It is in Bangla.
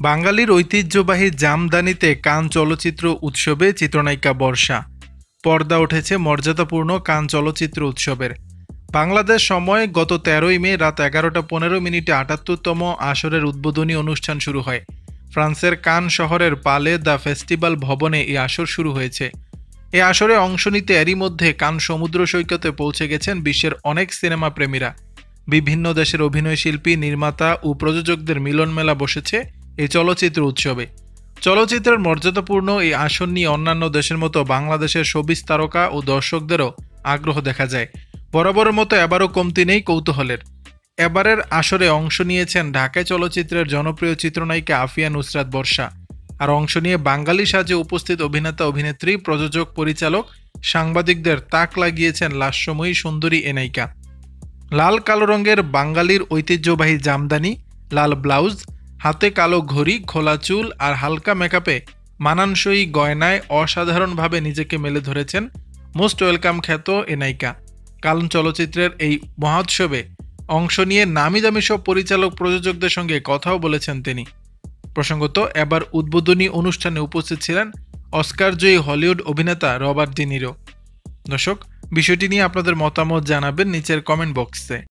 বাঙালির ঐতিহ্যবাহী জামদানিতে কান চলচ্চিত্র উৎসবে চিত্রনায়িকা বর্ষা। পর্দা উঠেছে মর্যাদাপূর্ণ কান চলচ্চিত্র উৎসবের। বাংলাদেশ সময় গত ১৩ই মে রাত ১১:১৫ ৭৮তম আসরের উদ্বোধনী অনুষ্ঠান শুরু হয়। ফ্রান্সের কান শহরের পালে দ্য ফেস্টিভ্যাল ভবনে এই আসর শুরু হয়েছে। এ আসরে অংশ নিতে এরই মধ্যে কান সমুদ্র সৈকতে পৌঁছে গেছেন বিশ্বের অনেক সিনেমা প্রেমীরা। বিভিন্ন দেশের অভিনয়শিল্পী, নির্মাতা ও প্রযোজকদের মিলনমেলা বসেছে এই চলচ্চিত্র উৎসবে। চলচ্চিত্রের মর্যাদাপূর্ণ এই আসর নিয়ে অন্যান্য দেশের মতো বাংলাদেশের শোবিজ তারকা ও দর্শকদেরও আগ্রহ দেখা যায়। বরাবরের মতো এবারও কমতি নেই কৌতূহলের। এবারের আসরে অংশ নিয়েছেন ঢাকাই চলচ্চিত্রের জনপ্রিয় চিত্রনায়িকা আফিয়া নুসরাত বর্ষা। আর অংশ নিয়ে বাঙালি সাজে উপস্থিত অভিনেতা, অভিনেত্রী, প্রযোজক, পরিচালক, সাংবাদিকদের তাক লাগিয়েছেন লাস্যময়ী সুন্দরী এ নায়িকা। লাল কালো রঙের বাঙালির ঐতিহ্যবাহী জামদানি, লাল ব্লাউজ, হাতে কালো ঘড়ি, খোলা চুল আর হালকা মেকআপে মানানসই গয়নায় অসাধারণভাবে নিজেকে মেলে ধরেছেন মোস্ট ওয়েলকাম খ্যাত এ নায়িকা। কান চলচ্চিত্রের এই মহোৎসবে অংশ নিয়ে নামি দামি সব পরিচালক, প্রযোজকদের সঙ্গে কথাও বলেছেন তিনি। প্রসঙ্গত, এবার উদ্বোধনী অনুষ্ঠানে উপস্থিত ছিলেন অস্কারজয়ী হলিউড অভিনেতা রবার্ট ডি নিরো। দর্শক, বিষয়টি নিয়ে আপনাদের মতামত জানাবেন নিচের কমেন্ট বক্সে।